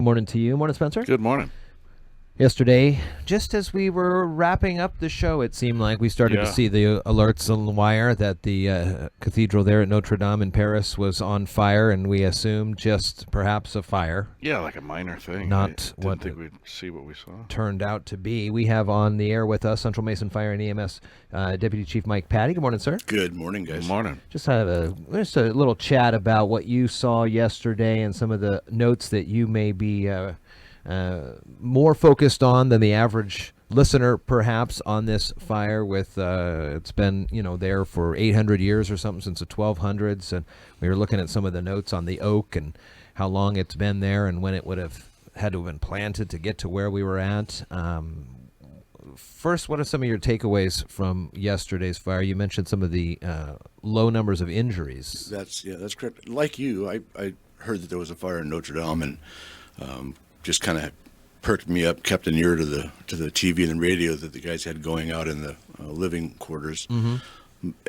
Morning to you. Morning, Spencer. Good morning. Yesterday, just as we were wrapping up the show, it seemed like we started to see the alerts on the wire that the cathedral there at Notre Dame in Paris was on fire, and we assumed just perhaps a fire. Yeah, like a minor thing. Not I didn't think we'd see what we saw. Turned out to be. We have on the air with us Central Mason Fire and EMS Deputy Chief Mike Patti. Good morning, sir. Good morning, guys. Good morning. Just had a little chat about what you saw yesterday and some of the notes that you may be more focused on than the average listener, perhaps, on this fire. With it's been there for 800 years or something, since the 1200s, and we were looking at some of the notes on the oak and how long it's been there and when it would have had to have been planted to get to where we were at. First, what are some of your takeaways from yesterday's fire? You mentioned some of the low numbers of injuries. That's correct. Like you, I heard that there was a fire in Notre Dame, and just kind of perked me up, kept an ear to the TV and radio that the guys had going out in the living quarters, and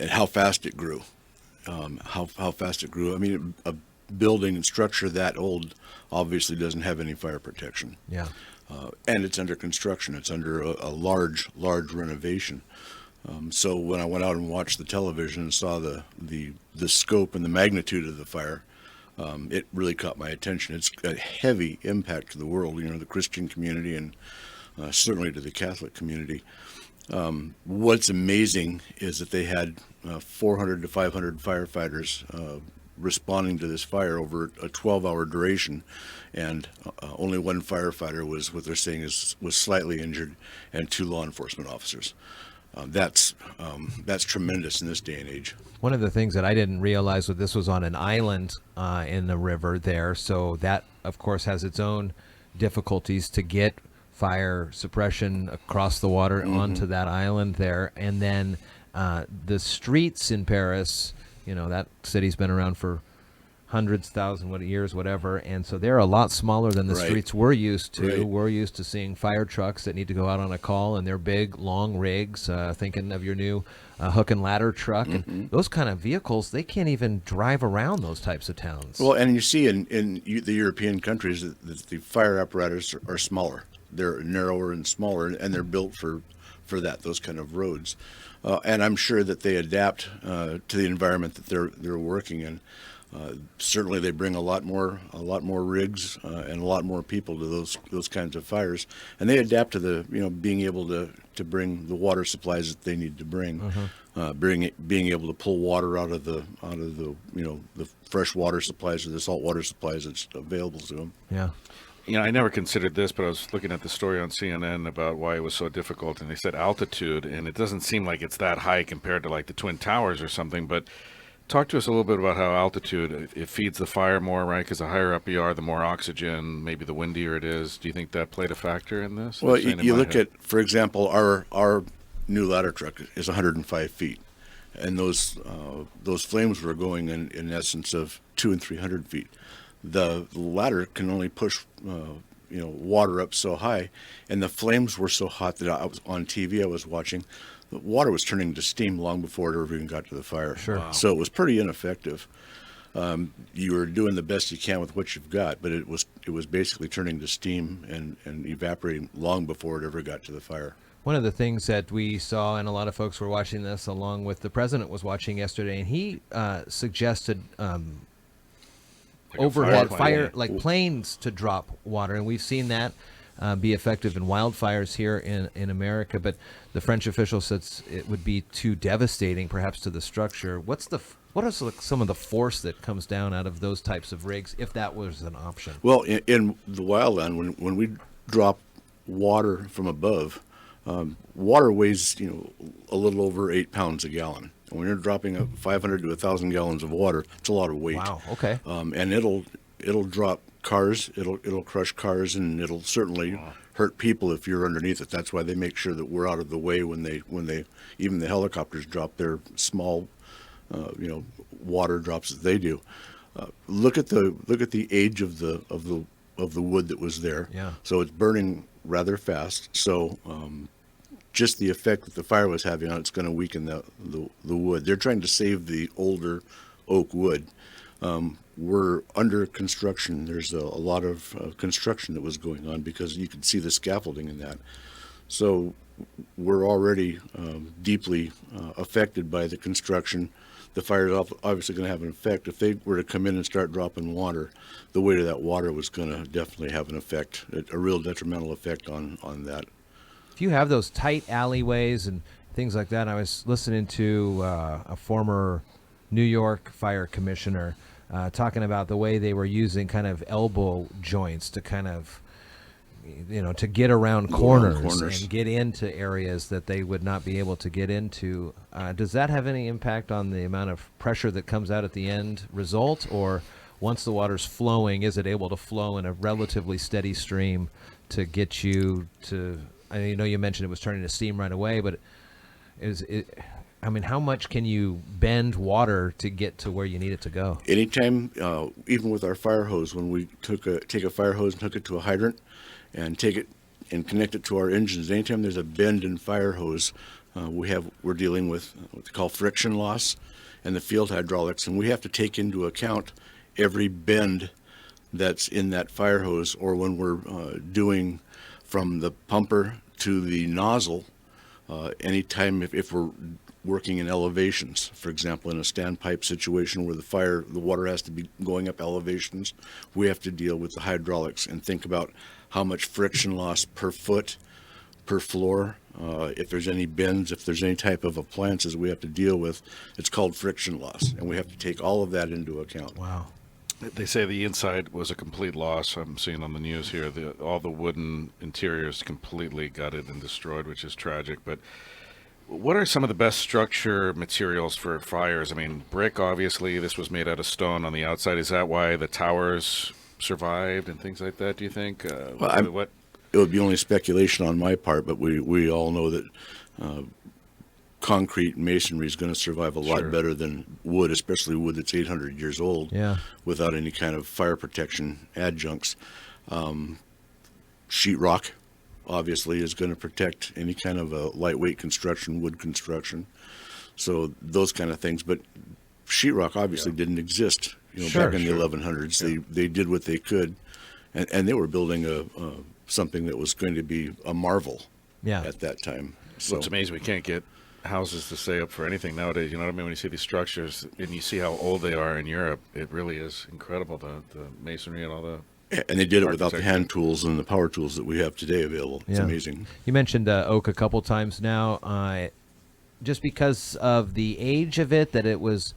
how fast it grew. How fast it grew. I mean, a building and structure that old obviously doesn't have any fire protection. Yeah. And it's under construction. It's under a large renovation. So when I went out and watched the television and saw the scope and the magnitude of the fire, it really caught my attention. It's a heavy impact to the world, the Christian community, and certainly to the Catholic community. What's amazing is that they had 400 to 500 firefighters responding to this fire over a 12-hour duration, and only one firefighter was, what they're saying was slightly injured, and 2 law enforcement officers. That's tremendous in this day and age. One of the things that I didn't realize was this was on an island in the river there, so that, of course, has its own difficulties to get fire suppression across the water onto that island there. And then the streets in Paris, that city's been around for hundreds, thousands, years, whatever, and so they're a lot smaller than the streets we're used to. Right. We're used to seeing fire trucks that need to go out on a call, and they're big, long rigs. Thinking of your new hook and ladder truck, and those kind of vehicles, they can't even drive around those types of towns. Well, and you see in the European countries that the fire apparatus are smaller. They're narrower and smaller, and they're built for those kind of roads. And I'm sure that they adapt to the environment that they're working in. Certainly, they bring a lot more rigs and a lot more people to those kinds of fires, and they adapt to the being able to bring the water supplies that they need to bring, being able to pull water out of the the fresh water supplies or the salt water supplies that's available to them. Yeah. I never considered this, but I was looking at the story on CNN about why it was so difficult, and they said altitude, and it doesn't seem like it's that high compared to like the Twin Towers or something, but talk to us a little bit about how altitude, it feeds the fire more, right? Because the higher up you are, the more oxygen, maybe the windier it is. Do you think that played a factor in this? Well, you look at, for example, our new ladder truck is 105 feet, and those flames were going in essence of 200 and 300 feet. The ladder can only push water up so high, and the flames were so hot that I was on TV. I was watching. The water was turning to steam long before it ever even got to the fire. Sure. Wow. So it was pretty ineffective. You were doing the best you can with what you've got, but it was basically turning to steam and evaporating long before it ever got to the fire. One of the things that we saw, and a lot of folks were watching this along with the president was watching yesterday, and he suggested overhead fire, like planes to drop water, and we've seen that be effective in wildfires here in America, but the French official says it would be too devastating perhaps to the structure. What is some of the force that comes down out of those types of rigs if that was an option? Well, in the wildland, when we drop water from above, water weighs a little over 8 pounds a gallon. And when you're dropping 500 to 1,000 gallons of water, it's a lot of weight. Wow. Okay. And it'll drop cars. It'll crush cars, and it'll certainly hurt people if you're underneath it. That's why they make sure that we're out of the way when they even the helicopters drop their small water drops that they do. Look at the age of the wood that was there. Yeah. So it's burning rather fast. So just the effect that the fire was having on it's going to weaken the wood. They're trying to save the older oak wood. were under construction. There's a lot of construction that was going on because you could see the scaffolding in that. So we're already deeply affected by the construction. The fire is obviously going to have an effect. If they were to come in and start dropping water, the weight of that water was going to definitely have an effect, a real detrimental effect on that. If you have those tight alleyways and things like that, I was listening to a former New York fire commissioner talking about the way they were using kind of elbow joints to kind of, to get around corners and get into areas that they would not be able to get into. Does that have any impact on the amount of pressure that comes out at the end result? Or once the water's flowing, is it able to flow in a relatively steady stream to get you to, I know you mentioned it was turning to steam right away, but how much can you bend water to get to where you need it to go? Anytime, even with our fire hose, when we take a fire hose and hook it to a hydrant, and take it and connect it to our engines. Anytime there's a bend in fire hose, we're dealing with what they call friction loss and the field hydraulics, and we have to take into account every bend that's in that fire hose, or when we're doing from the pumper to the nozzle. Anytime if we're working in elevations, for example, in a standpipe situation where the water has to be going up elevations, we have to deal with the hydraulics and think about how much friction loss per foot, per floor. If there's any bends, if there's any type of appliances we have to deal with, it's called friction loss, and we have to take all of that into account. Wow. They say the inside was a complete loss. I'm seeing on the news here, all the wooden interiors completely gutted and destroyed, which is tragic. But what are some of the best structure materials for fires? I mean, brick, obviously. This was made out of stone on the outside. Is that why the towers survived and things like that, do you think? It would be only speculation on my part, but we all know that concrete masonry is going to survive a lot better than wood, especially wood that's 800 years old, without any kind of fire protection adjuncts. Sheetrock, obviously, is going to protect any kind of a lightweight construction, wood construction. So those kind of things. But sheetrock obviously didn't exist, back in the 1100s. They did what they could, and they were building something that was going to be a marvel at that time. So it's amazing we can't get houses to stay up for anything nowadays. You know what I mean? When you see these structures and you see how old they are in Europe, it really is incredible, the masonry and all the. And they did it without the hand tools and the power tools that we have today available. It's amazing. You mentioned oak a couple times now. Just because of the age of it, that it was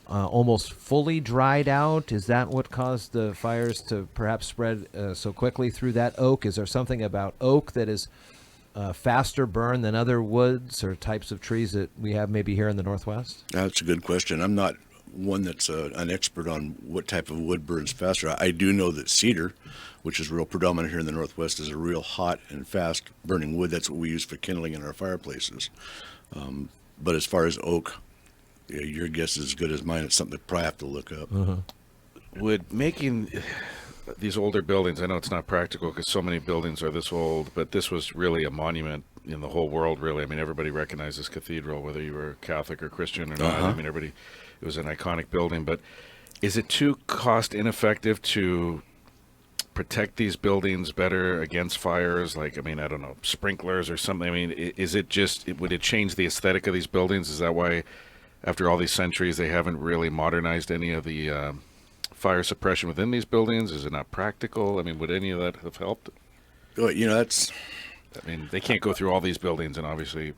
almost fully dried out, is that what caused the fires to perhaps spread so quickly through that oak? Is there something about oak that is faster burn than other woods or types of trees that we have maybe here in the Northwest? That's a good question. I'm not one that's an expert on what type of wood burns faster. I do know that cedar, which is real predominant here in the Northwest, is a real hot and fast burning wood. That's what we use for kindling in our fireplaces. But as far as oak, your guess is as good as mine. It's something that probably have to look up. Would making these older buildings, I know it's not practical because so many buildings are this old, but this was really a monument in the whole world, really. I mean, everybody recognized this cathedral, whether you were Catholic or Christian or not. I mean, it was an iconic building. But is it too cost ineffective to protect these buildings better against fires? Like, I mean, I don't know, sprinklers or something. I mean, is it just, would it change the aesthetic of these buildings? Is that why after all these centuries they haven't really modernized any of the fire suppression within these buildings? Is it not practical? I mean, would any of that have helped? Well, I mean, they can't go through all these buildings and obviously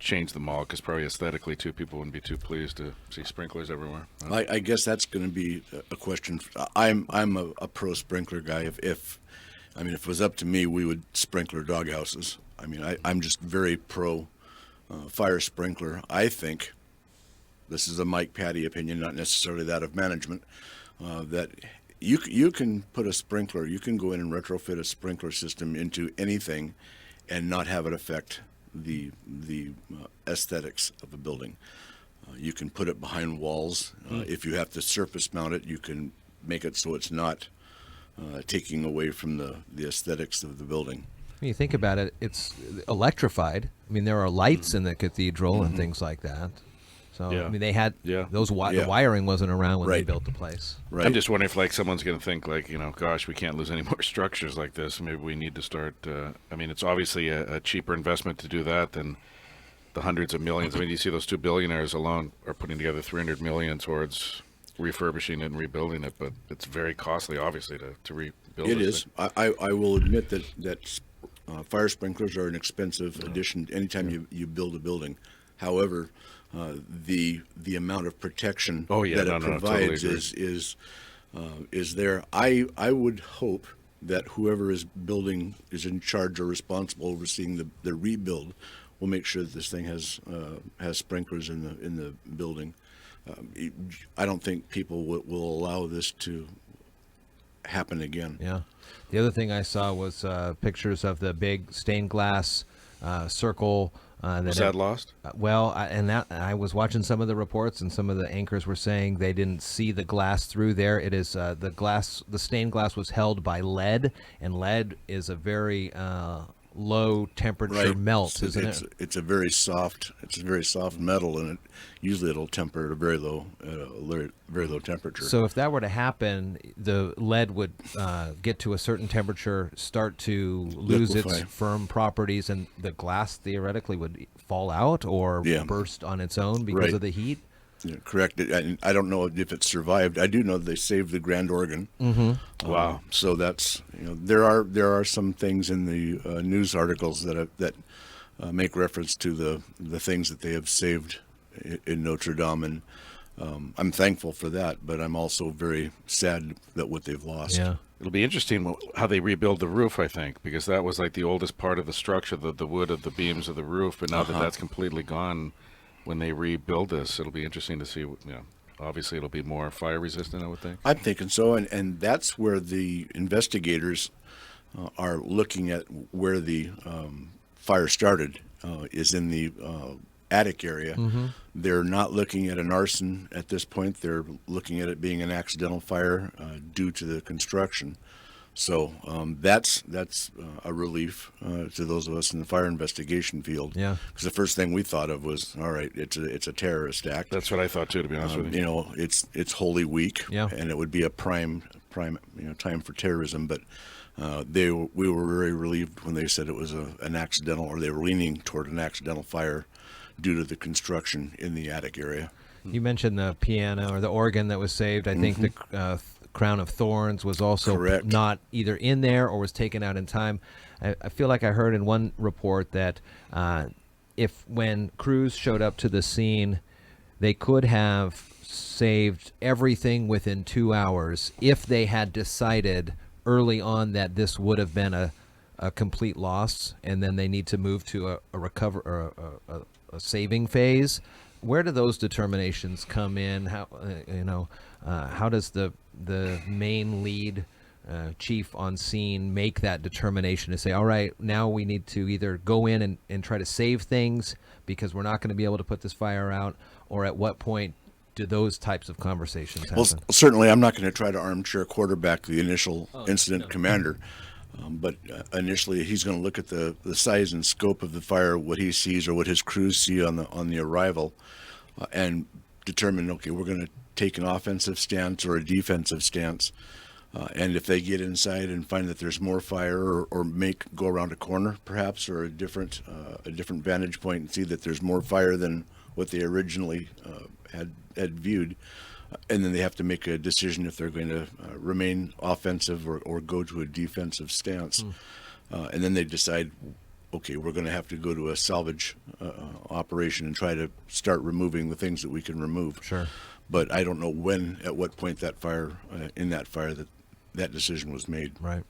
change them all, because probably aesthetically too, people wouldn't be too pleased to see sprinklers everywhere. I guess that's going to be a question. I'm a pro sprinkler guy. If it was up to me, we would sprinkler doghouses. I mean, I'm just very pro fire sprinkler. I think, this is a Mike Patti opinion, not necessarily that of management, that you can put a sprinkler, you can go in and retrofit a sprinkler system into anything and not have it affect the aesthetics of a building. You can put it behind walls. If you have to surface mount it, you can make it so it's not taking away from the aesthetics of the building. When you think about it, it's electrified. I mean, there are lights in the cathedral and things like that. So Yeah. I mean, they had Yeah. those the Yeah. wiring wasn't around when they Right. built the place. Right. I'm just wondering if like someone's going to think like, gosh, we can't lose any more structures like this. Maybe we need to start. I mean, it's obviously a cheaper investment to do that than the hundreds of millions. I mean, you see those two billionaires alone are putting together 300 million towards refurbishing it and rebuilding it, but it's very costly, obviously, to rebuild It this is. I will admit that fire sprinklers are an expensive addition anytime you build a building. However, the amount of protection Oh, yeah. that No, it no, I provides totally is there. I would hope that whoever is in charge or responsible overseeing the rebuild will make sure that this thing has sprinklers in the building. I don't think people will allow this to happen again. Yeah. The other thing I saw was pictures of the big stained glass circle. Was that lost? I was watching some of the reports, and some of the anchors were saying they didn't see the glass through there. It is the stained glass was held by lead, and lead is a very low temperature melt, isn't it? It's a very soft metal, and it'll temper at a very low temperature. So if that were to happen, the lead would get to a certain temperature, start to lose its Liquefy. firm properties, and the glass theoretically would fall out or burst on its own because Right. of the heat. Yeah, correct. I don't know if it survived. I do know they saved the Grand Organ. Mm-hmm. Wow. So that's there are some things in the news articles that make reference to the things that they have saved in Notre Dame, and I'm thankful for that. But I'm also very sad that what they've lost. Yeah. It'll be interesting how they rebuild the roof, I think, because that was like the oldest part of the structure, the wood of the beams of the roof. But now that that's completely gone, when they rebuild this, it'll be interesting to see. Obviously, it'll be more fire resistant, I would think. I'm thinking so, and that's where the investigators are looking at where the fire started is in the attic area. Mm-hmm. They're not looking at an arson at this point. They're looking at it being an accidental fire due to the construction. So that's a relief to those of us in the fire investigation field. Yeah. Because the first thing we thought of was, all right, it's a terrorist act. That's what I thought too, to be honest with you. It's Holy Week, Yeah. and it would be a prime time for terrorism. But we were very relieved when they said it was an accidental, or they were leaning toward an accidental fire due to the construction in the attic area. You mentioned the piano or the organ that was saved. I think the crown of thorns was also Correct. not either in there or was taken out in time. I feel like I heard in one report that when crews showed up to the scene, they could have saved everything within 2 hours if they had decided early on that this would have been a complete loss, and then they need to move to a recover or a saving phase. Where do those determinations come in? How how does the main lead chief on scene make that determination to say, all right, now we need to either go in and try to save things because we're not going to be able to put this fire out, or at what point do those types of conversations happen? Well, certainly, I'm not going to try to armchair quarterback the initial incident commander. But initially, he's going to look at the size and scope of the fire, what he sees or what his crews see on the arrival, and determine, okay, we're going to take an offensive stance or a defensive stance. And if they get inside and find that there's more fire, or go around a corner, perhaps, or a different vantage point, and see that there's more fire than what they originally had viewed. And then they have to make a decision if they're going to remain offensive or go to a defensive stance. And then they decide, okay, we're going to have to go to a salvage operation and try to start removing the things that we can remove. Sure. But I don't know at what point that decision was made. Right.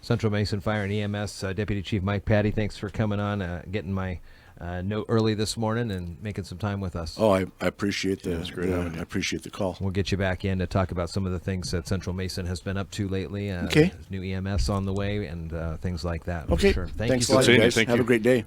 Central Mason Fire and EMS Deputy Chief Mike Patti, thanks for coming on, getting my note early this morning and making some time with us. Oh, I appreciate that's great. I appreciate the call. We'll get you back in to talk about some of the things that Central Mason has been up to lately. Okay. New EMS on the way and things like that. Okay. For sure. Thank Thanks you a lot, so you much. guys. Thank Have you. a great day.